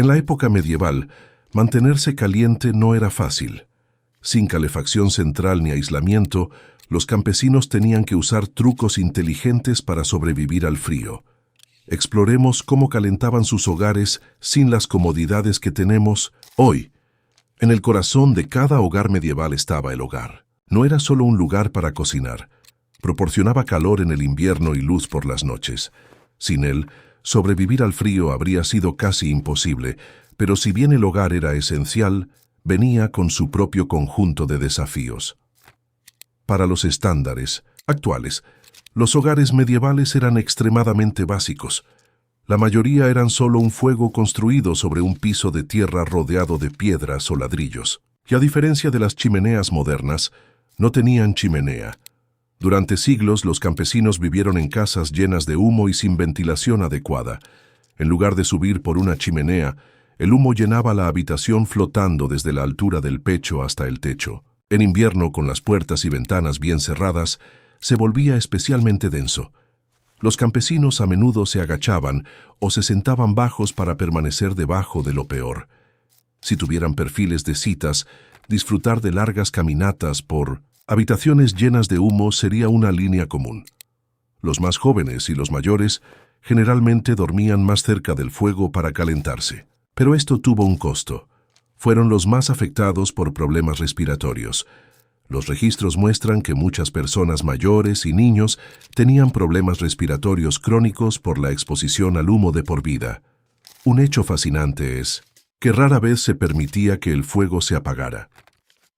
En la época medieval, mantenerse caliente no era fácil. Sin calefacción central ni aislamiento, los campesinos tenían que usar trucos inteligentes para sobrevivir al frío. Exploremos cómo calentaban sus hogares sin las comodidades que tenemos hoy. En el corazón de cada hogar medieval estaba el hogar. No era solo un lugar para cocinar. Proporcionaba calor en el invierno y luz por las noches. Sin él, sobrevivir al frío habría sido casi imposible, pero si bien el hogar era esencial, venía con su propio conjunto de desafíos. Para los estándares actuales, los hogares medievales eran extremadamente básicos. La mayoría eran solo un fuego construido sobre un piso de tierra rodeado de piedras o ladrillos. Y a diferencia de las chimeneas modernas, no tenían chimenea. Durante siglos, los campesinos vivieron en casas llenas de humo y sin ventilación adecuada. En lugar de subir por una chimenea, el humo llenaba la habitación flotando desde la altura del pecho hasta el techo. En invierno, con las puertas y ventanas bien cerradas, se volvía especialmente denso. Los campesinos a menudo se agachaban o se sentaban bajos para permanecer debajo de lo peor. Si tuvieran perfiles de citas, disfrutar de largas caminatas por habitaciones llenas de humo sería una línea común. Los más jóvenes y los mayores generalmente dormían más cerca del fuego para calentarse. Pero esto tuvo un costo. Fueron los más afectados por problemas respiratorios. Los registros muestran que muchas personas mayores y niños tenían problemas respiratorios crónicos por la exposición al humo de por vida. Un hecho fascinante es que rara vez se permitía que el fuego se apagara.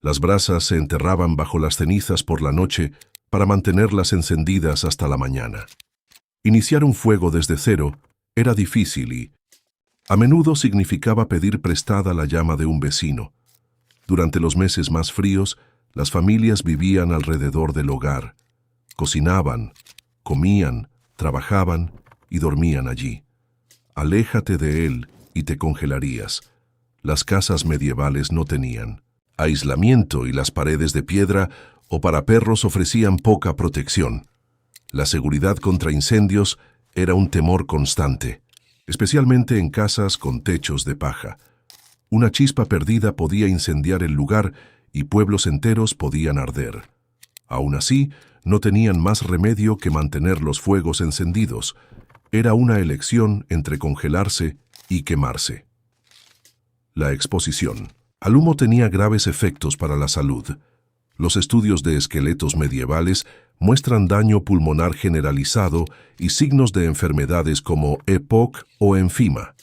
Las brasas se enterraban bajo las cenizas por la noche para mantenerlas encendidas hasta la mañana. Iniciar un fuego desde cero era difícil y, a menudo, significaba pedir prestada la llama de un vecino. Durante los meses más fríos, las familias vivían alrededor del hogar. Cocinaban, comían, trabajaban y dormían allí. Aléjate de él y te congelarías. Las casas medievales no tenían aislamiento y las paredes de piedra o para perros ofrecían poca protección. La seguridad contra incendios era un temor constante, especialmente en casas con techos de paja. Una chispa perdida podía incendiar el lugar y pueblos enteros podían arder. Aún así, no tenían más remedio que mantener los fuegos encendidos. Era una elección entre congelarse y quemarse. La exposición al humo tenía graves efectos para la salud. Los estudios de esqueletos medievales muestran daño pulmonar generalizado y signos de enfermedades como EPOC o enfima.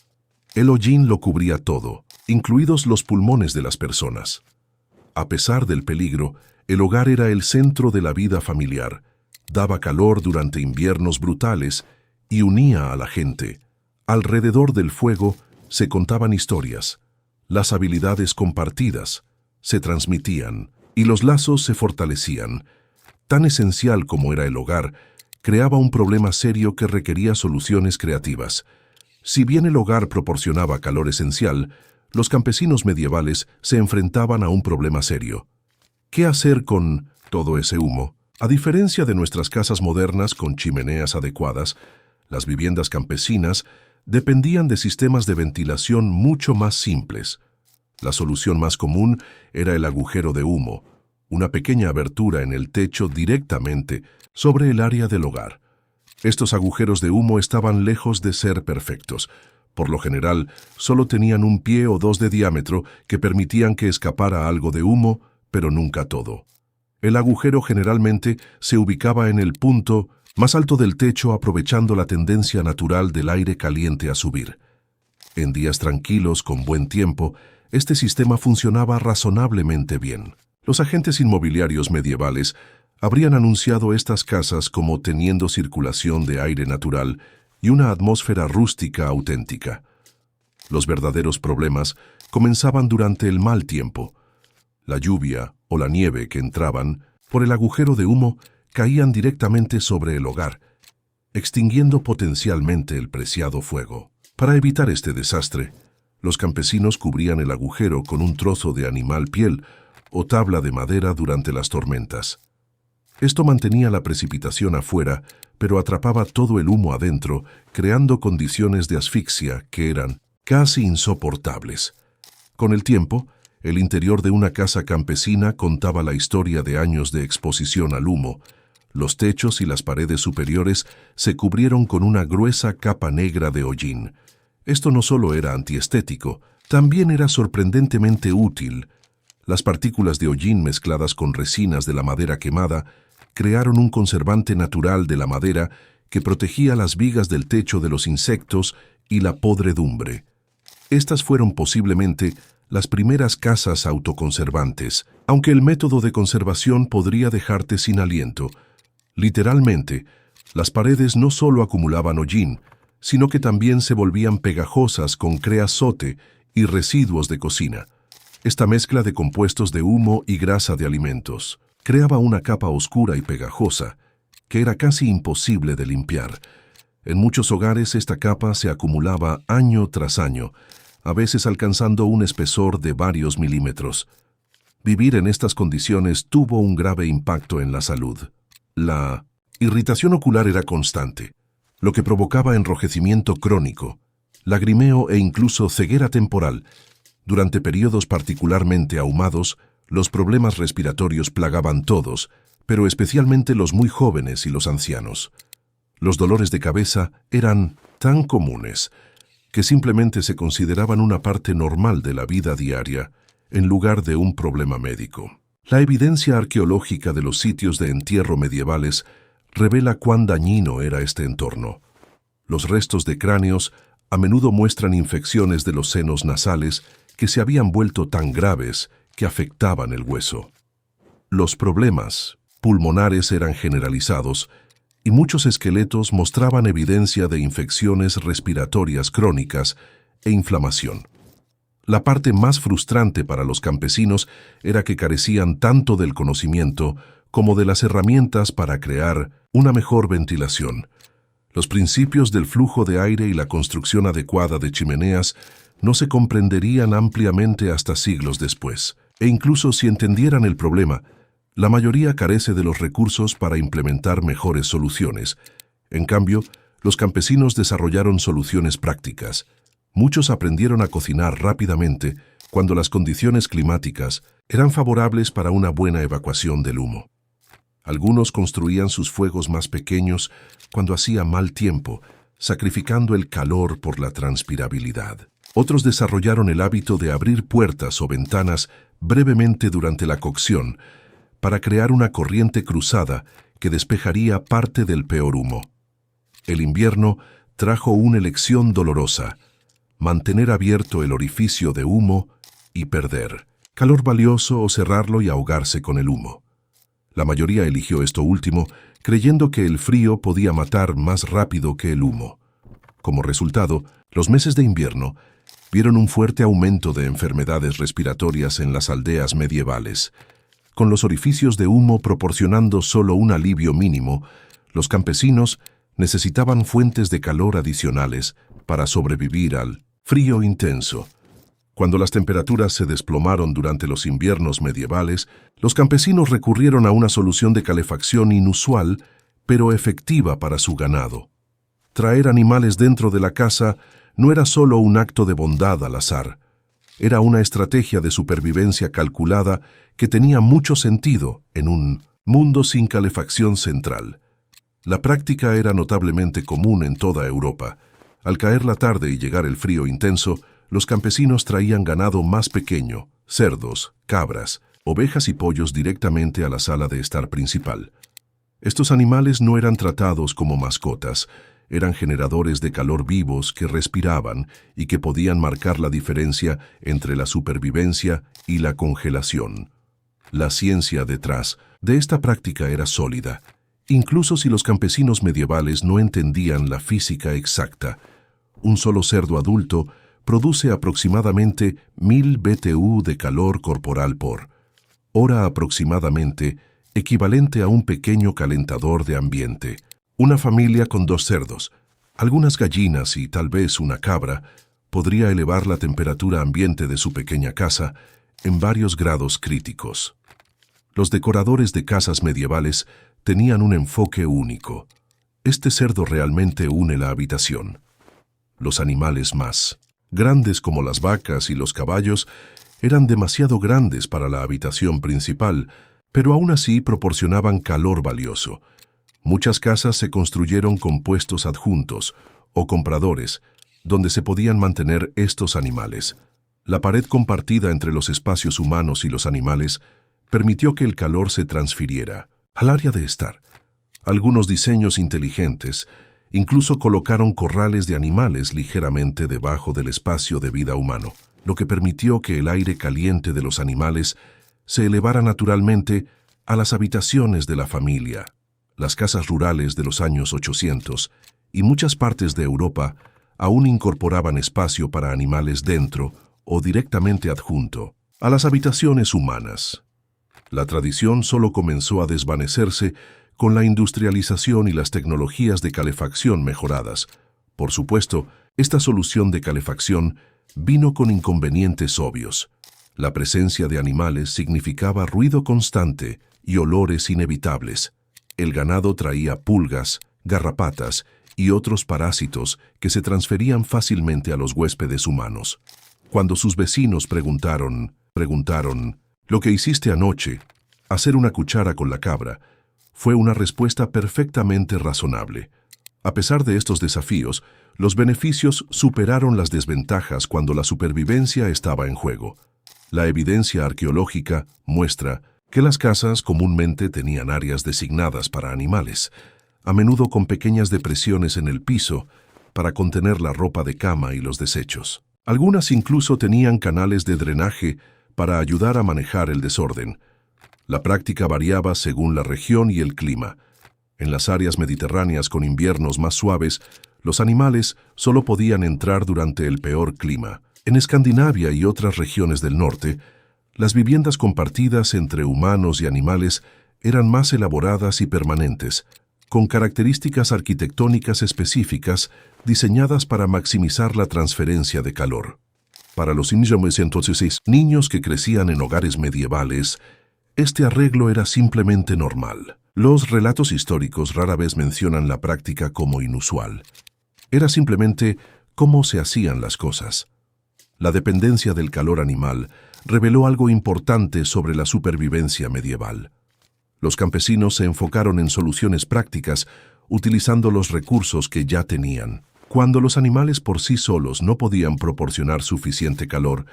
El hollín lo cubría todo, incluidos los pulmones de las personas. A pesar del peligro, el hogar era el centro de la vida familiar, daba calor durante inviernos brutales y unía a la gente. Alrededor del fuego se contaban historias, las habilidades compartidas se transmitían y los lazos se fortalecían. Tan esencial como era el hogar, creaba un problema serio que requería soluciones creativas. Si bien el hogar proporcionaba calor esencial, los campesinos medievales se enfrentaban a un problema serio. ¿Qué hacer con todo ese humo? A diferencia de nuestras casas modernas con chimeneas adecuadas, las viviendas campesinas dependían de sistemas de ventilación mucho más simples. La solución más común era el agujero de humo, una pequeña abertura en el techo directamente sobre el área del hogar. Estos agujeros de humo estaban lejos de ser perfectos. Por lo general, solo tenían un pie o dos de diámetro que permitían que escapara algo de humo, pero nunca todo. El agujero generalmente se ubicaba en el punto más alto del techo, aprovechando la tendencia natural del aire caliente a subir. En días tranquilos, con buen tiempo, este sistema funcionaba razonablemente bien. Los agentes inmobiliarios medievales habrían anunciado estas casas como teniendo circulación de aire natural y una atmósfera rústica auténtica. Los verdaderos problemas comenzaban durante el mal tiempo. La lluvia o la nieve que entraban por el agujero de humo caían directamente sobre el hogar, extinguiendo potencialmente el preciado fuego. Para evitar este desastre, los campesinos cubrían el agujero con un trozo de animal piel o tabla de madera durante las tormentas. Esto mantenía la precipitación afuera, pero atrapaba todo el humo adentro, creando condiciones de asfixia que casi insoportables. Con el tiempo, el interior de una casa campesina contaba la historia de años de exposición al humo. Los techos y las paredes superiores se cubrieron con una gruesa capa negra de hollín. Esto no solo era antiestético, también era sorprendentemente útil. Las partículas de hollín mezcladas con resinas de la madera quemada crearon un conservante natural de la madera que protegía las vigas del techo de los insectos y la podredumbre. Estas fueron posiblemente las primeras casas autoconservantes, aunque el método de conservación podría dejarte sin aliento. Literalmente, las paredes no solo acumulaban hollín, sino que también se volvían pegajosas con creosote y residuos de cocina. Esta mezcla de compuestos de humo y grasa de alimentos creaba una capa oscura y pegajosa, que era casi imposible de limpiar. En muchos hogares esta capa se acumulaba año tras año, a veces alcanzando un espesor de varios milímetros. Vivir en estas condiciones tuvo un grave impacto en la salud. La irritación ocular era constante, lo que provocaba enrojecimiento crónico, lagrimeo e incluso ceguera temporal. Durante periodos particularmente ahumados, los problemas respiratorios plagaban todos, pero especialmente los muy jóvenes y los ancianos. Los dolores de cabeza eran tan comunes que simplemente se consideraban una parte normal de la vida diaria, en lugar de un problema médico. La evidencia arqueológica de los sitios de entierro medievales revela cuán dañino era este entorno. Los restos de cráneos a menudo muestran infecciones de los senos nasales que se habían vuelto tan graves que afectaban el hueso. Los problemas pulmonares eran generalizados y muchos esqueletos mostraban evidencia de infecciones respiratorias crónicas e inflamación. La parte más frustrante para los campesinos era que carecían tanto del conocimiento como de las herramientas para crear una mejor ventilación. Los principios del flujo de aire y la construcción adecuada de chimeneas no se comprenderían ampliamente hasta siglos después. E incluso si entendieran el problema, la mayoría carece de los recursos para implementar mejores soluciones. En cambio, los campesinos desarrollaron soluciones prácticas. Muchos aprendieron a cocinar rápidamente cuando las condiciones climáticas eran favorables para una buena evacuación del humo. Algunos construían sus fuegos más pequeños cuando hacía mal tiempo, sacrificando el calor por la transpirabilidad. Otros desarrollaron el hábito de abrir puertas o ventanas brevemente durante la cocción para crear una corriente cruzada que despejaría parte del peor humo. El invierno trajo una elección dolorosa: mantener abierto el orificio de humo y perder calor valioso o cerrarlo y ahogarse con el humo. La mayoría eligió esto último, creyendo que el frío podía matar más rápido que el humo. Como resultado, los meses de invierno vieron un fuerte aumento de enfermedades respiratorias en las aldeas medievales. Con los orificios de humo proporcionando solo un alivio mínimo, los campesinos necesitaban fuentes de calor adicionales para sobrevivir al frío intenso. Cuando las temperaturas se desplomaron durante los inviernos medievales, los campesinos recurrieron a una solución de calefacción inusual, pero efectiva para su ganado. Traer animales dentro de la casa no era solo un acto de bondad al azar. Era una estrategia de supervivencia calculada que tenía mucho sentido en un mundo sin calefacción central. La práctica era notablemente común en toda Europa. Al caer la tarde y llegar el frío intenso, los campesinos traían ganado más pequeño, cerdos, cabras, ovejas y pollos directamente a la sala de estar principal. Estos animales no eran tratados como mascotas, eran generadores de calor vivos que respiraban y que podían marcar la diferencia entre la supervivencia y la congelación. La ciencia detrás de esta práctica era sólida, incluso si los campesinos medievales no entendían la física exacta. Un solo cerdo adulto produce aproximadamente 1000 BTU de calor corporal por hora, aproximadamente equivalente a un pequeño calentador de ambiente. Una familia con 2 cerdos, algunas gallinas y tal vez una cabra podría elevar la temperatura ambiente de su pequeña casa en varios grados críticos. Los decoradores de casas medievales tenían un enfoque único. Este cerdo realmente une la habitación. Los animales más grandes como las vacas y los caballos, eran demasiado grandes para la habitación principal, pero aún así proporcionaban calor valioso. Muchas casas se construyeron con puestos adjuntos o compradores, donde se podían mantener estos animales. La pared compartida entre los espacios humanos y los animales permitió que el calor se transfiriera al área de estar. Algunos diseños inteligentes incluso colocaron corrales de animales ligeramente debajo del espacio de vida humano, lo que permitió que el aire caliente de los animales se elevara naturalmente a las habitaciones de la familia. Las casas rurales de los años 800 y muchas partes de Europa aún incorporaban espacio para animales dentro o directamente adjunto a las habitaciones humanas. La tradición solo comenzó a desvanecerse con la industrialización y las tecnologías de calefacción mejoradas. Por supuesto, esta solución de calefacción vino con inconvenientes obvios. La presencia de animales significaba ruido constante y olores inevitables. El ganado traía pulgas, garrapatas y otros parásitos que se transferían fácilmente a los huéspedes humanos. Cuando sus vecinos preguntaron, «¿Lo que hiciste anoche, hacer una cuchara con la cabra?», fue una respuesta perfectamente razonable. A pesar de estos desafíos, los beneficios superaron las desventajas cuando la supervivencia estaba en juego. La evidencia arqueológica muestra que las casas comúnmente tenían áreas designadas para animales, a menudo con pequeñas depresiones en el piso para contener la ropa de cama y los desechos. Algunas incluso tenían canales de drenaje para ayudar a manejar el desorden. La práctica variaba según la región y el clima. En las áreas mediterráneas con inviernos más suaves, los animales solo podían entrar durante el peor clima. En Escandinavia y otras regiones del norte, las viviendas compartidas entre humanos y animales eran más elaboradas y permanentes, con características arquitectónicas específicas diseñadas para maximizar la transferencia de calor. Para los niños que crecían en hogares medievales, este arreglo era simplemente normal. Los relatos históricos rara vez mencionan la práctica como inusual. Era simplemente cómo se hacían las cosas. La dependencia del calor animal reveló algo importante sobre la supervivencia medieval. Los campesinos se enfocaron en soluciones prácticas utilizando los recursos que ya tenían. Cuando los animales por sí solos no podían proporcionar suficiente calor,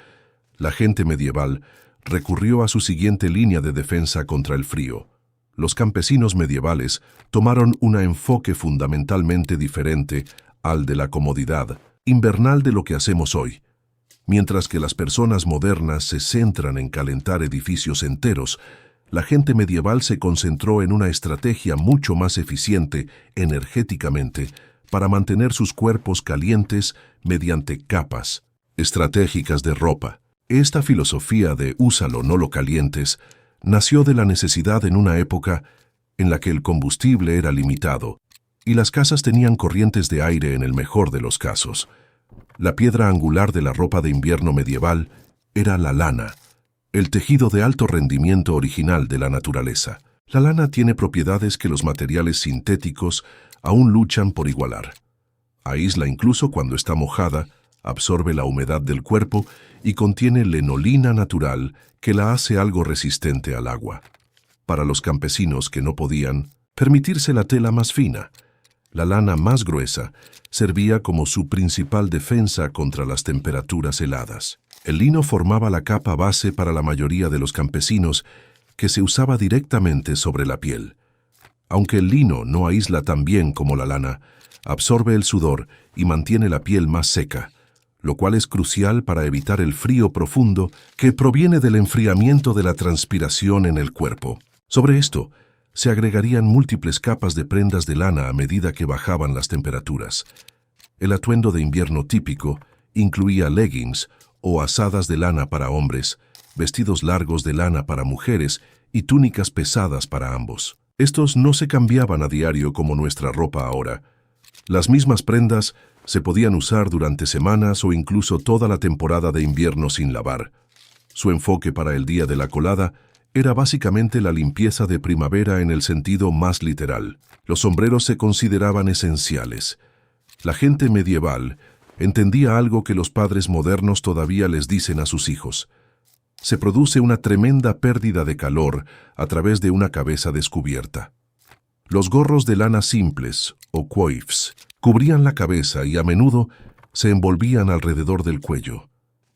la gente medieval recurrió a su siguiente línea de defensa contra el frío. Los campesinos medievales tomaron un enfoque fundamentalmente diferente al de la comodidad invernal de lo que hacemos hoy. Mientras que las personas modernas se centran en calentar edificios enteros, la gente medieval se concentró en una estrategia mucho más eficiente energéticamente para mantener sus cuerpos calientes mediante capas estratégicas de ropa. Esta filosofía de «úsalo, no lo calientes» nació de la necesidad en una época en la que el combustible era limitado y las casas tenían corrientes de aire en el mejor de los casos. La piedra angular de la ropa de invierno medieval era la lana, el tejido de alto rendimiento original de la naturaleza. La lana tiene propiedades que los materiales sintéticos aún luchan por igualar. Aísla incluso cuando está mojada, absorbe la humedad del cuerpo y contiene lenolina natural que la hace algo resistente al agua. Para los campesinos que no podían permitirse la tela más fina, la lana más gruesa servía como su principal defensa contra las temperaturas heladas. El lino formaba la capa base para la mayoría de los campesinos que se usaba directamente sobre la piel. Aunque el lino no aísla tan bien como la lana, absorbe el sudor y mantiene la piel más seca, lo cual es crucial para evitar el frío profundo que proviene del enfriamiento de la transpiración en el cuerpo. Sobre esto, se agregarían múltiples capas de prendas de lana a medida que bajaban las temperaturas. El atuendo de invierno típico incluía leggings o azadas de lana para hombres, vestidos largos de lana para mujeres y túnicas pesadas para ambos. Estos no se cambiaban a diario como nuestra ropa ahora. Las mismas prendas se podían usar durante semanas o incluso toda la temporada de invierno sin lavar. Su enfoque para el día de la colada era básicamente la limpieza de primavera en el sentido más literal. Los sombreros se consideraban esenciales. La gente medieval entendía algo que los padres modernos todavía les dicen a sus hijos. Se produce una tremenda pérdida de calor a través de una cabeza descubierta. Los gorros de lana simples, o coifs, cubrían la cabeza y a menudo se envolvían alrededor del cuello,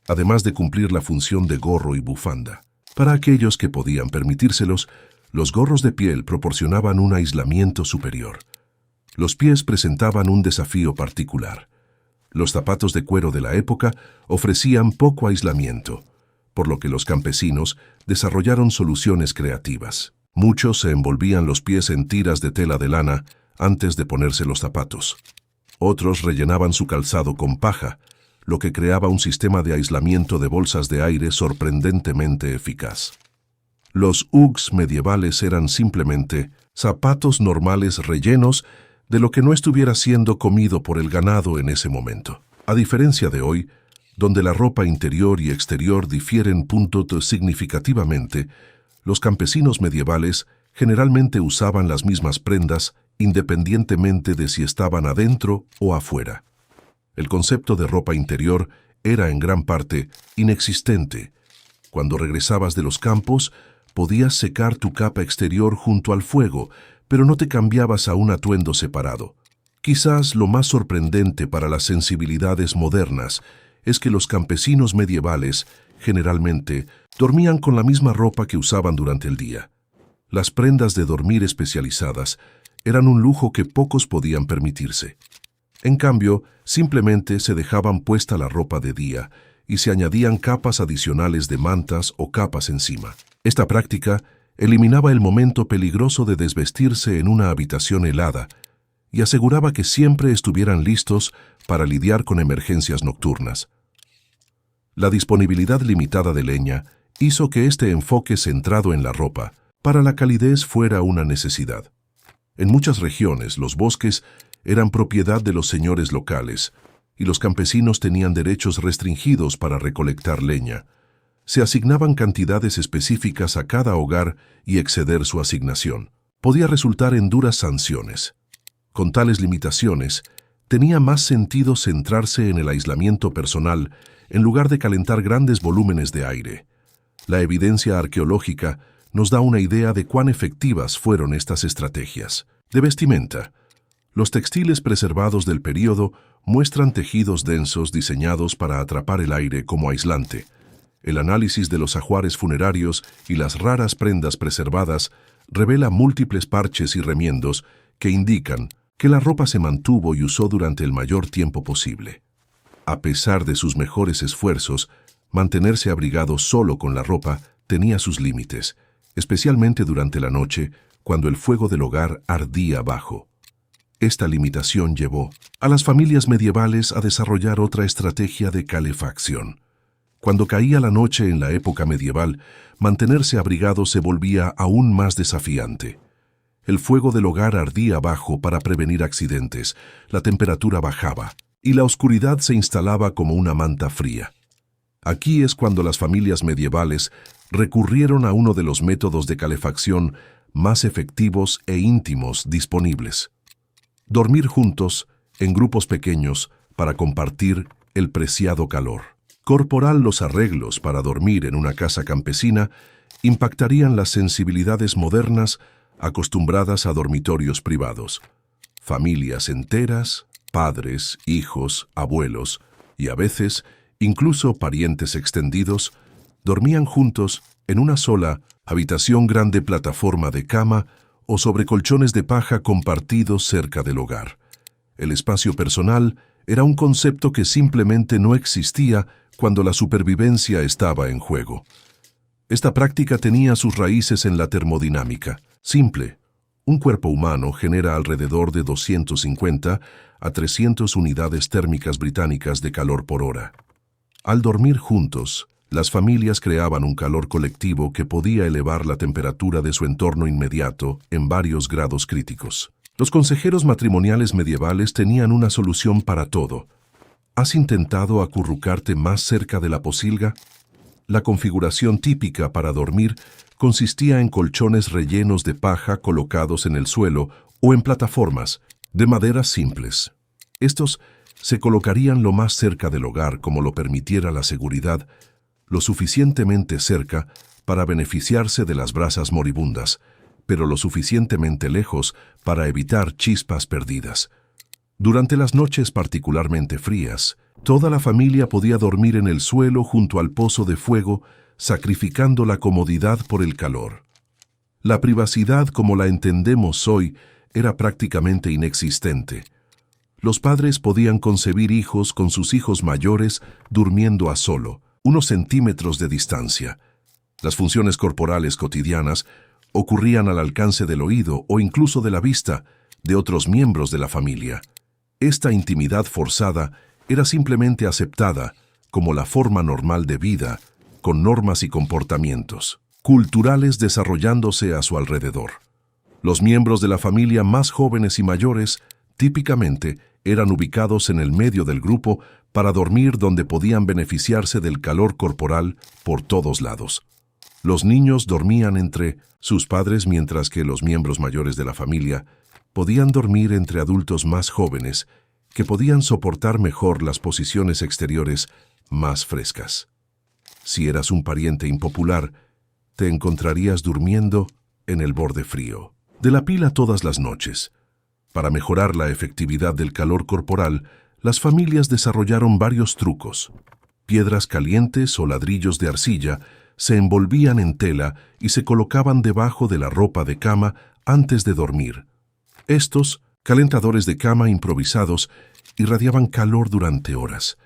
además de cumplir la función de gorro y bufanda. Para aquellos que podían permitírselos, los gorros de piel proporcionaban un aislamiento superior. Los pies presentaban un desafío particular. Los zapatos de cuero de la época ofrecían poco aislamiento, por lo que los campesinos desarrollaron soluciones creativas. Muchos se envolvían los pies en tiras de tela de lana antes de ponerse los zapatos. Otros rellenaban su calzado con paja, lo que creaba un sistema de aislamiento de bolsas de aire sorprendentemente eficaz. Los Uggs medievales eran simplemente zapatos normales rellenos de lo que no estuviera siendo comido por el ganado en ese momento. A diferencia de hoy, donde la ropa interior y exterior difieren significativamente, los campesinos medievales generalmente usaban las mismas prendas independientemente de si estaban adentro o afuera. El concepto de ropa interior era en gran parte inexistente. Cuando regresabas de los campos, podías secar tu capa exterior junto al fuego, pero no te cambiabas a un atuendo separado. Quizás lo más sorprendente para las sensibilidades modernas es que los campesinos medievales, generalmente, dormían con la misma ropa que usaban durante el día. Las prendas de dormir especializadas eran un lujo que pocos podían permitirse. En cambio, simplemente se dejaban puesta la ropa de día y se añadían capas adicionales de mantas o capas encima. Esta práctica eliminaba el momento peligroso de desvestirse en una habitación helada y aseguraba que siempre estuvieran listos para lidiar con emergencias nocturnas. La disponibilidad limitada de leña hizo que este enfoque centrado en la ropa para la calidez fuera una necesidad. En muchas regiones, los bosques eran propiedad de los señores locales y los campesinos tenían derechos restringidos para recolectar leña. Se asignaban cantidades específicas a cada hogar y exceder su asignación podía resultar en duras sanciones. Con tales limitaciones, tenía más sentido centrarse en el aislamiento personal en lugar de calentar grandes volúmenes de aire. La evidencia arqueológica nos da una idea de cuán efectivas fueron estas estrategias. De vestimenta. Los textiles preservados del período muestran tejidos densos diseñados para atrapar el aire como aislante. El análisis de los ajuares funerarios y las raras prendas preservadas revela múltiples parches y remiendos que indican que la ropa se mantuvo y usó durante el mayor tiempo posible. A pesar de sus mejores esfuerzos, mantenerse abrigado solo con la ropa tenía sus límites, especialmente durante la noche, cuando el fuego del hogar ardía bajo. Esta limitación llevó a las familias medievales a desarrollar otra estrategia de calefacción. Cuando caía la noche en la época medieval, mantenerse abrigado se volvía aún más desafiante. El fuego del hogar ardía bajo para prevenir accidentes, la temperatura bajaba y la oscuridad se instalaba como una manta fría. Aquí es cuando las familias medievales recurrieron a uno de los métodos de calefacción más efectivos e íntimos disponibles. Dormir juntos, en grupos pequeños, para compartir el preciado calor. Corporal los arreglos para dormir en una casa campesina impactarían las sensibilidades modernas acostumbradas a dormitorios privados. Familias enteras, padres, hijos, abuelos y a veces incluso parientes extendidos, dormían juntos en una sola habitación grande plataforma de cama o sobre colchones de paja compartidos cerca del hogar. El espacio personal era un concepto que simplemente no existía cuando la supervivencia estaba en juego. Esta práctica tenía sus raíces en la termodinámica. Simple. Un cuerpo humano genera alrededor de 250 a 300 unidades térmicas británicas de calor por hora. Al dormir juntos, las familias creaban un calor colectivo que podía elevar la temperatura de su entorno inmediato en varios grados críticos. Los consejeros matrimoniales medievales tenían una solución para todo. ¿Has intentado acurrucarte más cerca de la pocilga? La configuración típica para dormir consistía en colchones rellenos de paja colocados en el suelo o en plataformas de madera simples. Estos se colocarían lo más cerca del hogar como lo permitiera la seguridad, lo suficientemente cerca para beneficiarse de las brasas moribundas, pero lo suficientemente lejos para evitar chispas perdidas. Durante las noches particularmente frías, toda la familia podía dormir en el suelo junto al pozo de fuego, sacrificando la comodidad por el calor. La privacidad como la entendemos hoy era prácticamente inexistente. Los padres podían concebir hijos con sus hijos mayores durmiendo a solo, unos centímetros de distancia. Las funciones corporales cotidianas ocurrían al alcance del oído o incluso de la vista de otros miembros de la familia. Esta intimidad forzada era simplemente aceptada como la forma normal de vida, con normas y comportamientos culturales desarrollándose a su alrededor. Los miembros de la familia más jóvenes y mayores típicamente eran ubicados en el medio del grupo para dormir donde podían beneficiarse del calor corporal por todos lados. Los niños dormían entre sus padres mientras que los miembros mayores de la familia podían dormir entre adultos más jóvenes que podían soportar mejor las posiciones exteriores más frescas. Si eras un pariente impopular, te encontrarías durmiendo en el borde frío de la pila todas las noches. Para mejorar la efectividad del calor corporal, las familias desarrollaron varios trucos. Piedras calientes o ladrillos de arcilla se envolvían en tela y se colocaban debajo de la ropa de cama antes de dormir. Estos calentadores de cama improvisados irradiaban calor durante horas,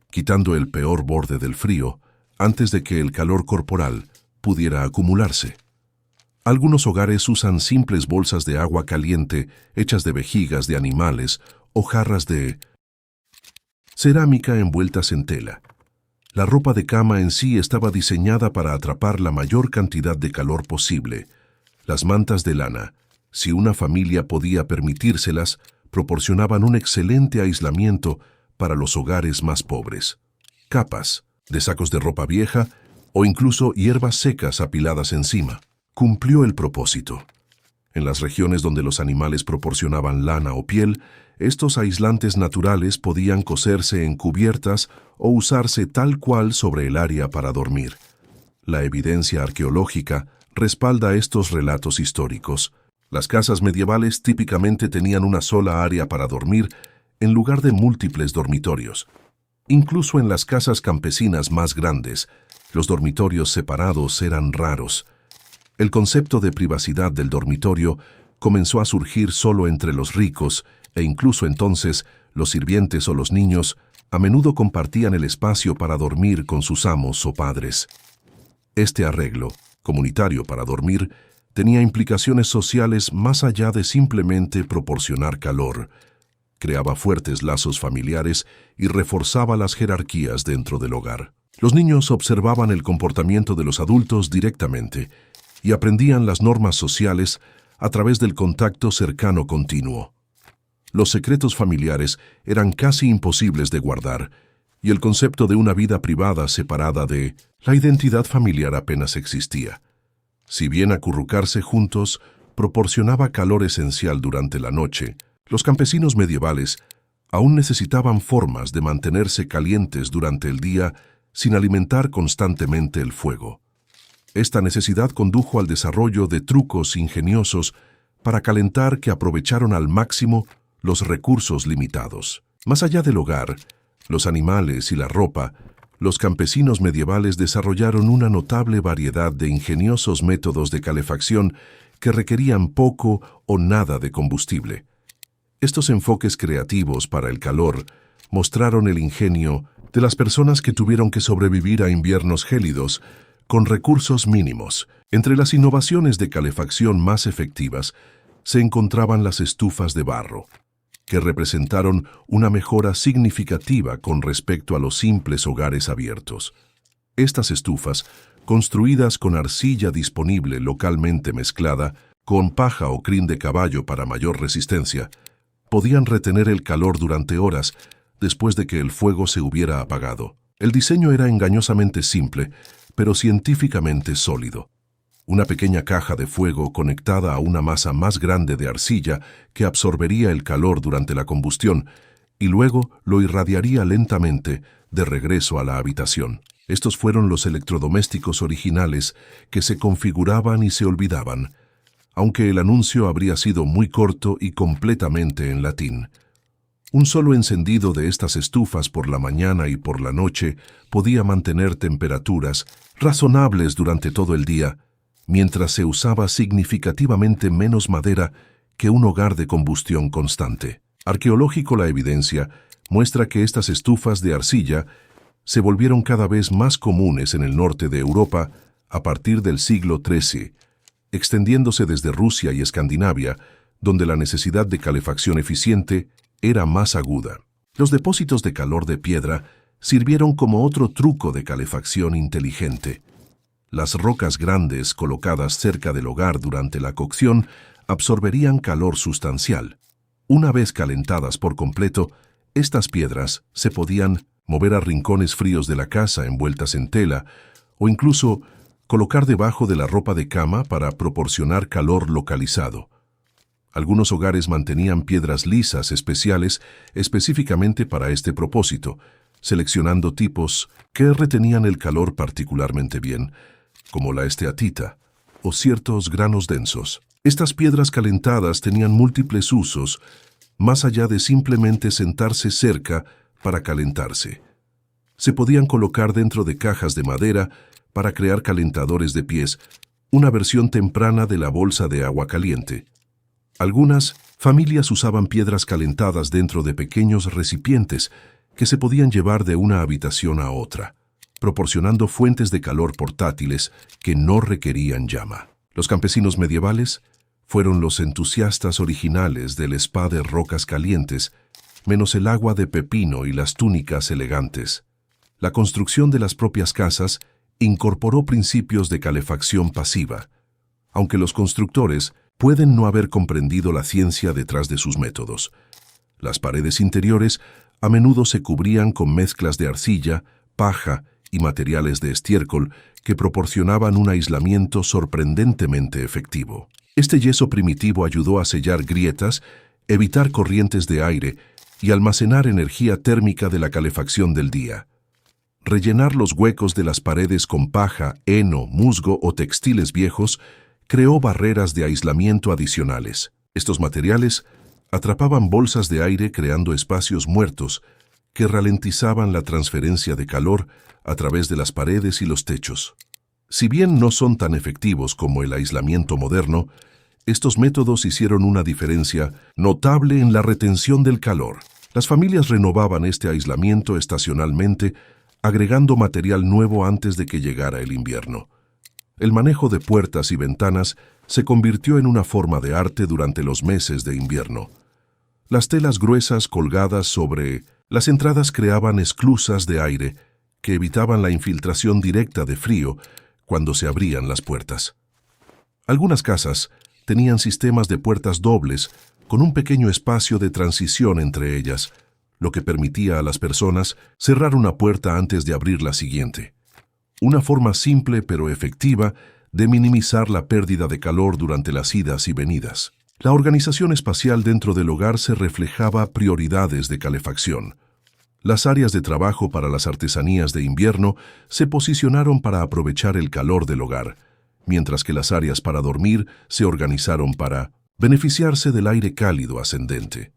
quitando el peor borde del frío antes de que el calor corporal pudiera acumularse. Algunos hogares usan simples bolsas de agua caliente hechas de vejigas de animales o jarras de cerámica envueltas en tela. La ropa de cama en sí estaba diseñada para atrapar la mayor cantidad de calor posible. Las mantas de lana, si una familia podía permitírselas, proporcionaban un excelente aislamiento para los hogares más pobres. Capas de sacos de ropa vieja o incluso hierbas secas apiladas encima. Cumplió el propósito. En las regiones donde los animales proporcionaban lana o piel, estos aislantes naturales podían coserse en cubiertas o usarse tal cual sobre el área para dormir. La evidencia arqueológica respalda estos relatos históricos. Las casas medievales típicamente tenían una sola área para dormir en lugar de múltiples dormitorios. Incluso en las casas campesinas más grandes, los dormitorios separados eran raros. El concepto de privacidad del dormitorio comenzó a surgir solo entre los ricos e incluso entonces los sirvientes o los niños a menudo compartían el espacio para dormir con sus amos o padres. Este arreglo, comunitario para dormir, tenía implicaciones sociales más allá de simplemente proporcionar calor. Creaba fuertes lazos familiares y reforzaba las jerarquías dentro del hogar. Los niños observaban el comportamiento de los adultos directamente y aprendían las normas sociales a través del contacto cercano continuo. Los secretos familiares eran casi imposibles de guardar, y el concepto de una vida privada separada de la identidad familiar apenas existía. Si bien acurrucarse juntos proporcionaba calor esencial durante la noche, los campesinos medievales aún necesitaban formas de mantenerse calientes durante el día sin alimentar constantemente el fuego. Esta necesidad condujo al desarrollo de trucos ingeniosos para calentar que aprovecharon al máximo los recursos limitados. Más allá del hogar, los animales y la ropa, los campesinos medievales desarrollaron una notable variedad de ingeniosos métodos de calefacción que requerían poco o nada de combustible. Estos enfoques creativos para el calor mostraron el ingenio de las personas que tuvieron que sobrevivir a inviernos gélidos con recursos mínimos. Entre las innovaciones de calefacción más efectivas se encontraban las estufas de barro, que representaron una mejora significativa con respecto a los simples hogares abiertos. Estas estufas, construidas con arcilla disponible localmente mezclada, con paja o crin de caballo para mayor resistencia, podían retener el calor durante horas después de que el fuego se hubiera apagado. El diseño era engañosamente simple, pero científicamente sólido. Una pequeña caja de fuego conectada a una masa más grande de arcilla que absorbería el calor durante la combustión y luego lo irradiaría lentamente de regreso a la habitación. Estos fueron los electrodomésticos originales que se configuraban y se olvidaban, aunque el anuncio habría sido muy corto y completamente en latín. Un solo encendido de estas estufas por la mañana y por la noche podía mantener temperaturas razonables durante todo el día, mientras se usaba significativamente menos madera que un hogar de combustión constante. Arqueológico, la evidencia muestra que estas estufas de arcilla se volvieron cada vez más comunes en el norte de Europa a partir del siglo XIII, extendiéndose desde Rusia y Escandinavia, donde la necesidad de calefacción eficiente era más aguda. Los depósitos de calor de piedra sirvieron como otro truco de calefacción inteligente. Las rocas grandes colocadas cerca del hogar durante la cocción absorberían calor sustancial. Una vez calentadas por completo, estas piedras se podían mover a rincones fríos de la casa envueltas en tela o incluso colocar debajo de la ropa de cama para proporcionar calor localizado. Algunos hogares mantenían piedras lisas especiales específicamente para este propósito, seleccionando tipos que retenían el calor particularmente bien, como la esteatita o ciertos granos densos. Estas piedras calentadas tenían múltiples usos, más allá de simplemente sentarse cerca para calentarse. Se podían colocar dentro de cajas de madera para crear calentadores de pies, una versión temprana de la bolsa de agua caliente. Algunas familias usaban piedras calentadas dentro de pequeños recipientes que se podían llevar de una habitación a otra, proporcionando fuentes de calor portátiles que no requerían llama. Los campesinos medievales fueron los entusiastas originales del spa de rocas calientes, menos el agua de pepino y las túnicas elegantes. La construcción de las propias casas incorporó principios de calefacción pasiva, aunque los constructores pueden no haber comprendido la ciencia detrás de sus métodos. Las paredes interiores a menudo se cubrían con mezclas de arcilla, paja y materiales de estiércol que proporcionaban un aislamiento sorprendentemente efectivo. Este yeso primitivo ayudó a sellar grietas, evitar corrientes de aire y almacenar energía térmica de la calefacción del día. Rellenar los huecos de las paredes con paja, heno, musgo o textiles viejos creó barreras de aislamiento adicionales. Estos materiales atrapaban bolsas de aire creando espacios muertos que ralentizaban la transferencia de calor a través de las paredes y los techos. Si bien no son tan efectivos como el aislamiento moderno, estos métodos hicieron una diferencia notable en la retención del calor. Las familias renovaban este aislamiento estacionalmente, agregando material nuevo antes de que llegara el invierno. El manejo de puertas y ventanas se convirtió en una forma de arte durante los meses de invierno. Las telas gruesas colgadas sobre las entradas creaban esclusas de aire que evitaban la infiltración directa de frío cuando se abrían las puertas. Algunas casas tenían sistemas de puertas dobles con un pequeño espacio de transición entre ellas, lo que permitía a las personas cerrar una puerta antes de abrir la siguiente. Una forma simple pero efectiva de minimizar la pérdida de calor durante las idas y venidas. La organización espacial dentro del hogar se reflejaba prioridades de calefacción. Las áreas de trabajo para las artesanías de invierno se posicionaron para aprovechar el calor del hogar, mientras que las áreas para dormir se organizaron para beneficiarse del aire cálido ascendente.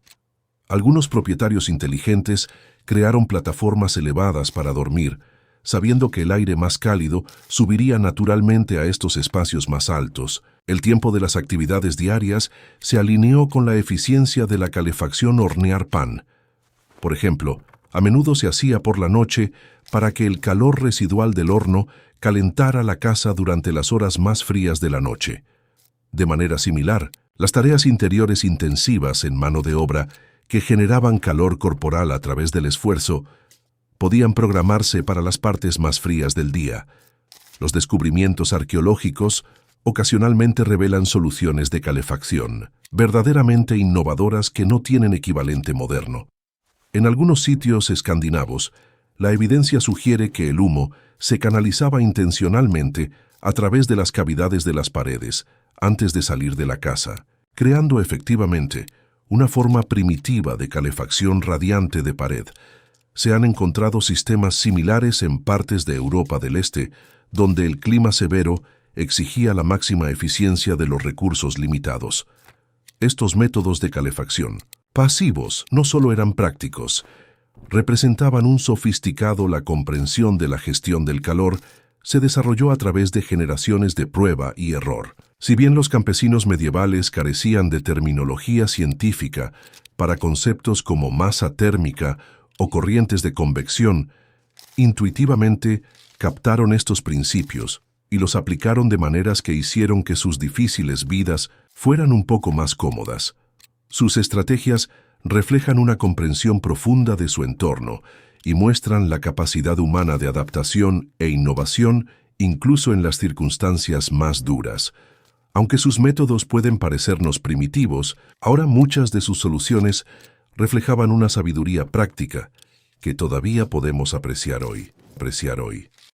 Algunos propietarios inteligentes crearon plataformas elevadas para dormir, sabiendo que el aire más cálido subiría naturalmente a estos espacios más altos. El tiempo de las actividades diarias se alineó con la eficiencia de la calefacción hornear pan. Por ejemplo, a menudo se hacía por la noche para que el calor residual del horno calentara la casa durante las horas más frías de la noche. De manera similar, las tareas interiores intensivas en mano de obra que generaban calor corporal a través del esfuerzo podían programarse para las partes más frías del día. Los descubrimientos arqueológicos ocasionalmente revelan soluciones de calefacción, verdaderamente innovadoras que no tienen equivalente moderno. En algunos sitios escandinavos, la evidencia sugiere que el humo se canalizaba intencionalmente a través de las cavidades de las paredes antes de salir de la casa, creando efectivamente una forma primitiva de calefacción radiante de pared. Se han encontrado sistemas similares en partes de Europa del Este, donde el clima severo exigía la máxima eficiencia de los recursos limitados. Estos métodos de calefacción pasivos no solo eran prácticos, representaban un sofisticado. La comprensión de la gestión del calor se desarrolló a través de generaciones de prueba y error. Si bien los campesinos medievales carecían de terminología científica para conceptos como masa térmica o corrientes de convección, intuitivamente captaron estos principios y los aplicaron de maneras que hicieron que sus difíciles vidas fueran un poco más cómodas. Sus estrategias reflejan una comprensión profunda de su entorno y muestran la capacidad humana de adaptación e innovación incluso en las circunstancias más duras. Aunque sus métodos pueden parecernos primitivos, ahora muchas de sus soluciones reflejaban una sabiduría práctica que todavía podemos apreciar hoy.